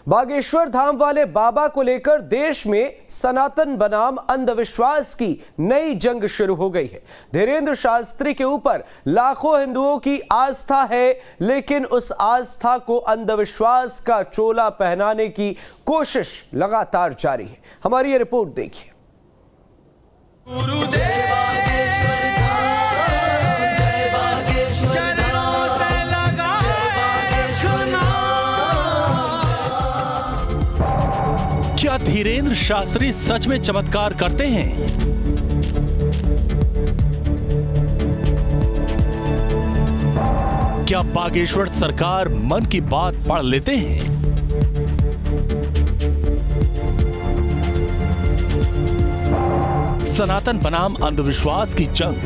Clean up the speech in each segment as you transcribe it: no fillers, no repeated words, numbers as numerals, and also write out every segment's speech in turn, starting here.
बागेश्वर धाम वाले बाबा को लेकर देश में सनातन बनाम अंधविश्वास की नई जंग शुरू हो गई है। धीरेन्द्र शास्त्री के ऊपर लाखों हिंदुओं की आस्था है, लेकिन उस आस्था को अंधविश्वास का चोला पहनाने की कोशिश लगातार जारी है। हमारी ये रिपोर्ट देखिए। क्या धीरेन्द्र शास्त्री सच में चमत्कार करते हैं? क्या बागेश्वर सरकार मन की बात पढ़ लेते हैं? सनातन बनाम अंधविश्वास की जंग।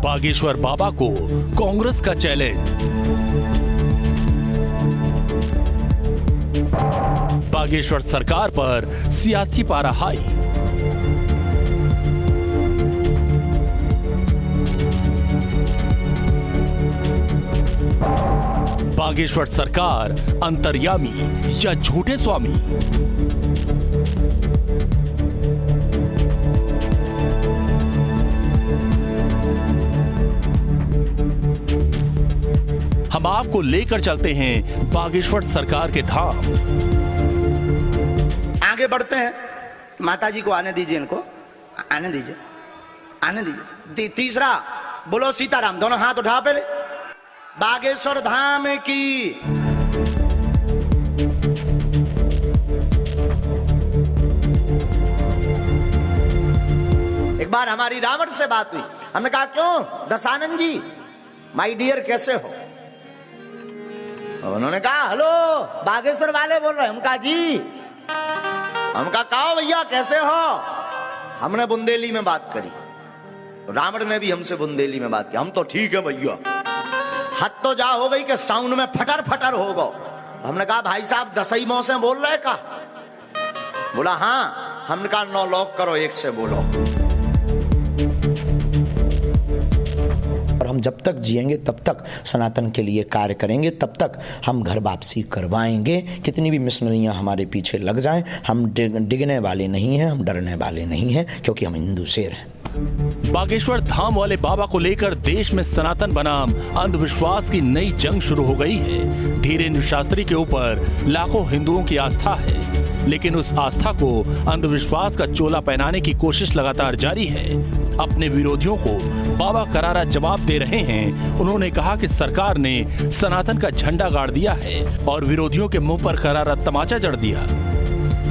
बागेश्वर बाबा को कांग्रेस का चैलेंज। बागेश्वर सरकार पर सियासी पारा हाई। बागेश्वर सरकार अंतर्यामी या झूठे स्वामी? हम आपको लेकर चलते हैं बागेश्वर सरकार के धाम। आगे बढ़ते हैं। माता जी को आने दीजिए, इनको आने दीजिए, आने दीजिए। तीसरा बोलो सीताराम, दोनों हाथ उठा पहले। बागेश्वर धाम की। एक बार हमारी रावण से बात हुई। हमने कहा क्यों दशानंद जी, माय डियर कैसे हो? उन्होंने कहा हेलो बागेश्वर वाले बोल रहे हैं। हम कहा जी। हम कहा भैया कैसे हो? हमने बुंदेली में बात करी, रावण ने भी हमसे बुंदेली में बात की। हम तो ठीक है भैया। हद तो जा हो गई कि साउंड में फटर फटर हो गो। हमने कहा भाई साहब दसई मौ से बोल रहे का? बोला हाँ। हमने कहा 9 लॉक करो, 1 से बोलो। और हम जब तक जिएंगे तब तक सनातन के लिए कार्य करेंगे, तब तक हम घर वापसी करवाएंगे। कितनी भी मिशनरियां हमारे पीछे लग जाएं, हम डिगने वाले नहीं हैं, हम डरने वाले नहीं हैं, क्योंकि हम हिंदू शेर हैं। बागेश्वर धाम वाले बाबा को लेकर देश में सनातन बनाम अंधविश्वास की नई जंग शुरू हो गई है। धीरेन्द्र शास्त्री के ऊपर लाखों हिंदुओं की आस्था है, लेकिन उस आस्था को अंधविश्वास का चोला पहनाने की कोशिश लगातार जारी है। अपने विरोधियों को बाबा करारा जवाब दे रहे हैं। उन्होंने कहा कि सरकार ने सनातन का झंडा गाड़ दिया है और विरोधियों के मुंह पर करारा तमाचा जड़ दिया।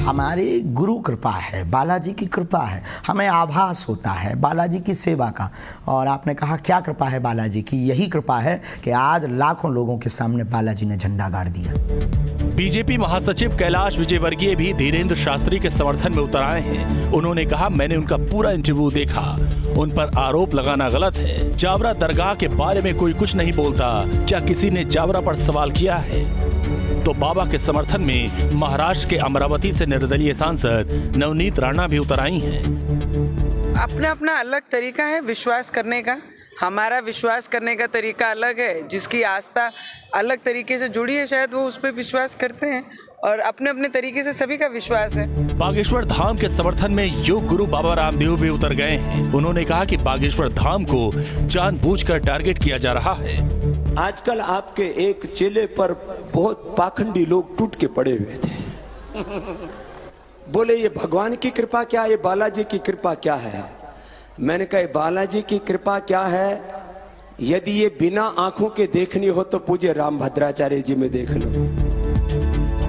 हमारी गुरु कृपा है, बालाजी की कृपा है, हमें आभास होता है बालाजी की सेवा का। और आपने कहा क्या कृपा है बालाजी की? यही कृपा है कि आज लाखों लोगों के सामने बालाजी ने झंडा गाड़ दिया। बीजेपी महासचिव कैलाश विजयवर्गीय भी धीरेन्द्र शास्त्री के समर्थन में उतर आए हैं। उन्होंने कहा मैंने उनका पूरा इंटरव्यू देखा, उन पर आरोप लगाना गलत है। जावरा दरगाह के बारे में कोई कुछ नहीं बोलता। क्या किसी ने जावरा पर सवाल किया है? तो बाबा के समर्थन में महाराष्ट्र के अमरावती से निर्दलीय सांसद नवनीत राणा भी उतर आई हैं। अपना अपना अलग तरीका है विश्वास करने का। हमारा विश्वास करने का तरीका अलग है। जिसकी आस्था अलग तरीके से जुड़ी है, शायद वो उस पर विश्वास करते हैं, और अपने अपने तरीके से सभी का विश्वास है। बागेश्वर धाम के समर्थन में योग गुरु बाबा रामदेव भी उतर गए हैं। उन्होंने कहा कि बागेश्वर धाम को जानबूझकर टारगेट किया जा रहा है। आजकल आपके एक चेले पर बहुत पाखंडी लोग टूट के पड़े हुए थे। बोले ये भगवान की कृपा क्या, ये बालाजी की कृपा क्या है? मैंने कहा बालाजी की कृपा क्या है? यदि ये बिना आंखों के देखनी हो तो पूज्य रामभद्राचार्य जी में देख लो।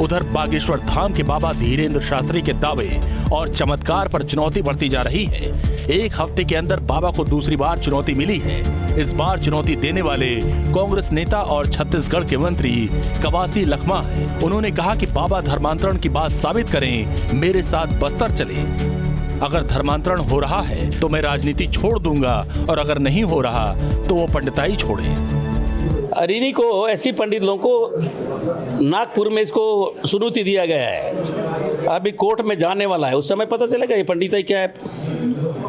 उधर बागेश्वर धाम के बाबा धीरेन्द्र शास्त्री के दावे और चमत्कार पर चुनौती बढ़ती जा रही है। एक हफ्ते के अंदर बाबा को दूसरी बार चुनौती मिली है। इस बार चुनौती देने वाले कांग्रेस नेता और छत्तीसगढ़ के मंत्री कवासी लखमा हैं। उन्होंने कहा कि बाबा धर्मांतरण की बात साबित करें, मेरे साथ बस्तर चले। अगर धर्मांतरण हो रहा है तो मैं राजनीति छोड़ दूंगा, और अगर नहीं हो रहा तो वो पंडिताई छोड़े। अरिनी को ऐसी पंडित लोगों को नागपुर में इसको सुनौती दिया गया है। अभी कोर्ट में जाने वाला है, उस समय पता चलेगा ये पंडिताई क्या है,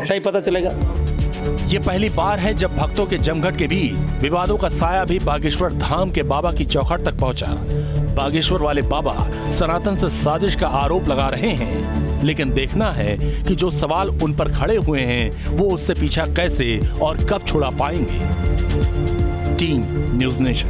सही पता चलेगा। ये पहली बार है जब भक्तों के जमघट के बीच विवादों का साया भी बागेश्वर धाम के बाबा की चौखट तक पहुंचा। बागेश्वर वाले बाबा सनातन से साजिश का आरोप लगा रहे हैं, लेकिन देखना है कि जो सवाल उन पर खड़े हुए हैं वो उससे पीछा कैसे और कब छुड़ा पाएंगे। Team news nation.